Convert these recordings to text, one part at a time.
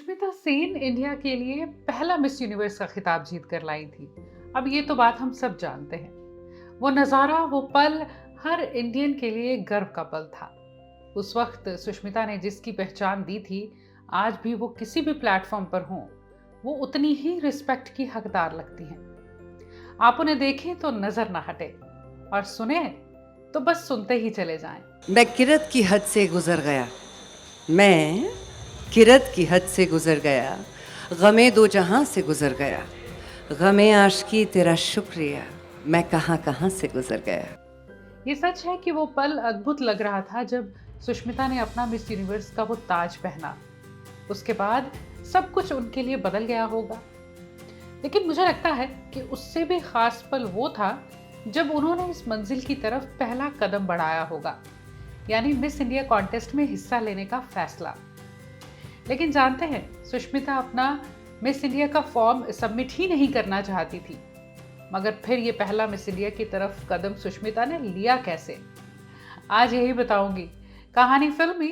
Sushmita Sen India के लिए पहला मिस यूनिवर्स का खिताब जीत कर लाई थी। अब ये तो बात हम सब जानते हैं। वो नज़ारा, वो पल हर इंडियन के लिए गर्व का पल था। उस वक्त सुष्मिता ने जिसकी पहचान दी थी, आज भी वो किसी भी प्लेटफॉर्म पर हों, वो उतनी ही रिस्पेक्ट की हकदार लगती हैं। आप उन्हें देखें तो नजर ना हटे और सुने तो बस सुनते ही चले जाएं। मैं किरत की हद से गुजर गया, मैं किरत की हद से गुजर गया, गमे दो जहां से गुजर गया, गमे आशिकी तेरा शुक्रिया, मैं कहां कहां से गुजर गया। ये सच है कि वो पल अद्भुत लग रहा था जब सुष्मिता ने अपना मिस यूनिवर्स का वो ताज पहना। उसके बाद सब कुछ उनके लिए बदल गया होगा, लेकिन मुझे लगता है कि उससे भी खास पल वो था जब उन्होंने इस मंजिल की तरफ पहला कदम बढ़ाया होगा, यानी मिस इंडिया कॉन्टेस्ट में हिस्सा लेने का फैसला। लेकिन जानते हैं, सुष्मिता अपना मिस इंडिया का फॉर्म सबमिट ही नहीं करना चाहती थी, मगर फिर ये पहला मिस इंडिया की तरफ कदम सुष्मिता ने लिया कैसे, आज यही बताऊंगी। कहानी फिल्मी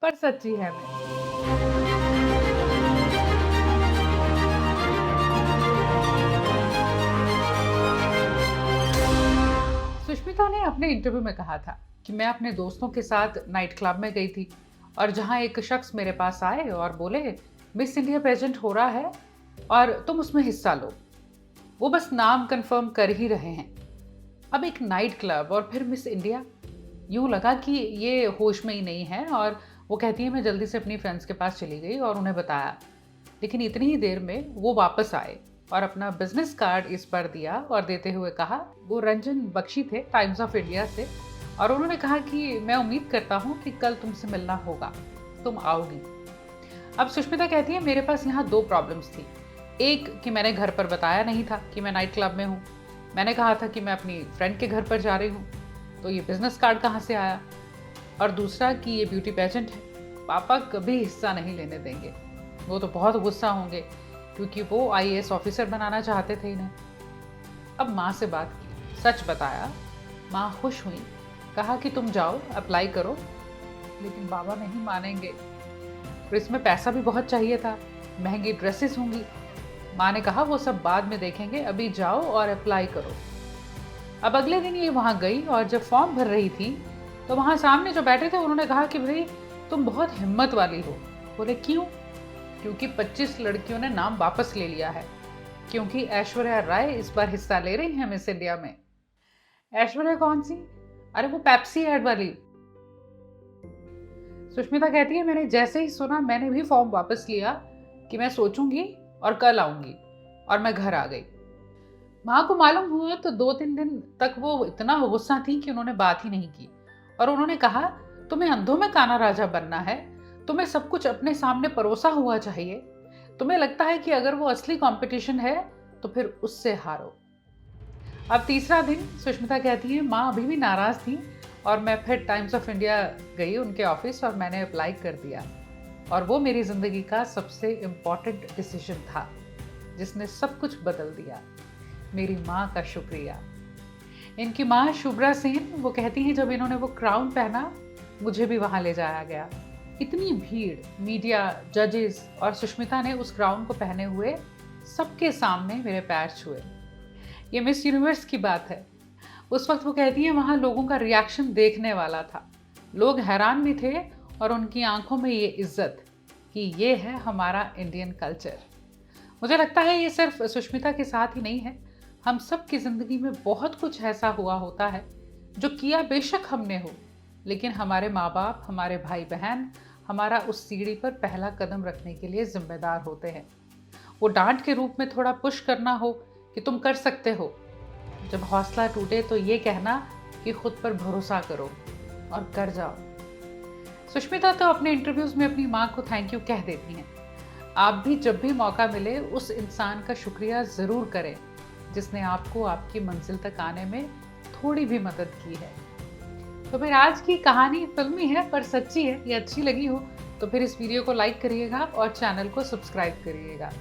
पर सच्ची है। मैं सुष्मिता ने अपने इंटरव्यू में कहा था कि मैं अपने दोस्तों के साथ नाइट क्लब में गई थी और जहां एक शख्स मेरे पास आए और बोले, मिस इंडिया प्रेजेंट हो रहा है और तुम उसमें हिस्सा लो। वो बस नाम कंफर्म कर ही रहे हैं। अब एक नाइट क्लब और फिर मिस इंडिया, यूं लगा कि ये होश में ही नहीं है। और वो कहती है, मैं जल्दी से अपनी फ्रेंड्स के पास चली गई और उन्हें बताया, लेकिन इतनी ही देर में वो वापस आए और अपना बिजनेस कार्ड इस पर दिया और देते हुए कहा, वो रंजन बख्शी थे टाइम्स ऑफ इंडिया से, और उन्होंने कहा कि मैं उम्मीद करता हूँ कि कल तुमसे मिलना होगा, तुम आओगी। अब सुष्मिता कहती है, मेरे पास यहाँ दो प्रॉब्लम्स थी। एक कि मैंने घर पर बताया नहीं था कि मैं नाइट क्लब में हूँ। मैंने कहा था कि मैं अपनी फ्रेंड के घर पर जा रही हूँ, तो ये बिजनेस कार्ड कहाँ से आया। और दूसरा कि ये ब्यूटी पेजेंट है, पापा कभी हिस्सा नहीं लेने देंगे। वो तो बहुत गुस्सा होंगे क्योंकि वो आईएएस ऑफिसर बनाना चाहते थे इन्हें। अब माँ से बात की, सच बताया। माँ खुश हुई, कहा कि तुम जाओ अप्लाई करो, लेकिन बाबा नहीं मानेंगे, और इसमें पैसा भी बहुत चाहिए था, महंगी ड्रेसेस होंगी। माँ ने कहा वो सब बाद में देखेंगे, अभी जाओ और अप्लाई करो। अब अगले दिन ये वहाँ गई और जब फॉर्म भर रही थी तो वहाँ सामने जो बैठे थे उन्होंने कहा कि भाई तुम बहुत हिम्मत वाली हो। बोले क्यों? क्योंकि 25 लड़कियों ने नाम वापस ले लिया है, क्योंकि ऐश्वर्या राय इस बार हिस्सा ले रही है मिस इंडिया में। ऐश्वर्या कौन सी? अरे वो पेप्सी ऐड वाली। सुष्मिता कहती है, मैंने जैसे ही सुना मैंने भी फॉर्म वापस लिया कि मैं सोचूंगी और कल आऊंगी, और मैं घर आ गई। माँ को मालूम हुआ तो 2-3 दिन तक वो इतना गुस्सा थी कि उन्होंने बात ही नहीं की, और उन्होंने कहा, तुम्हें अंधों में काना राजा बनना है, तुम्हें सब कुछ अपने सामने परोसा हुआ चाहिए, तुम्हें लगता है कि अगर वो असली कंपटीशन है तो फिर उससे हारो। अब तीसरा दिन सुष्मिता कहती है, माँ अभी भी नाराज थी और मैं फिर टाइम्स ऑफ इंडिया गई उनके ऑफिस और मैंने अप्लाई कर दिया, और वो मेरी जिंदगी का सबसे इम्पोर्टेंट डिसीजन था जिसने सब कुछ बदल दिया। मेरी माँ का शुक्रिया। इनकी माँ शुभ्रा सेन, वो कहती हैं, जब इन्होंने वो क्राउन पहना मुझे भी वहां ले जाया गया। इतनी भीड़, मीडिया, जजेस, और सुष्मिता ने उस क्राउन को पहने हुए सबके सामने मेरे पैर छुए। ये मिस यूनिवर्स की बात है। उस वक्त वो कहती है, वहां लोगों का रिएक्शन देखने वाला था। लोग हैरान भी थे और उनकी आंखों में ये इज्जत कि ये है हमारा इंडियन कल्चर। मुझे लगता है ये सिर्फ सुष्मिता के साथ ही नहीं है, हम सब की जिंदगी में बहुत कुछ ऐसा हुआ होता है जो किया बेशक हमने हो, लेकिन हमारे माँ बाप, हमारे भाई बहन हमारा उस सीढ़ी पर पहला कदम रखने के लिए जिम्मेदार होते हैं। वो डांट के रूप में थोड़ा पुश करना हो कि तुम कर सकते हो। जब हौसला टूटे तो ये कहना कि खुद पर भरोसा करो और कर जाओ। सुष्मिता तो अपने इंटरव्यूज में अपनी माँ को थैंक यू कह देती हैं। आप भी जब भी मौका मिले उस इंसान का शुक्रिया ज़रूर करें जिसने आपको आपकी मंजिल तक आने में थोड़ी भी मदद की है। तो फिर आज की कहानी फिल्मी है पर सच्ची है, ये अच्छी लगी हो तो फिर इस वीडियो को लाइक करिएगा और चैनल को सब्सक्राइब करिएगा।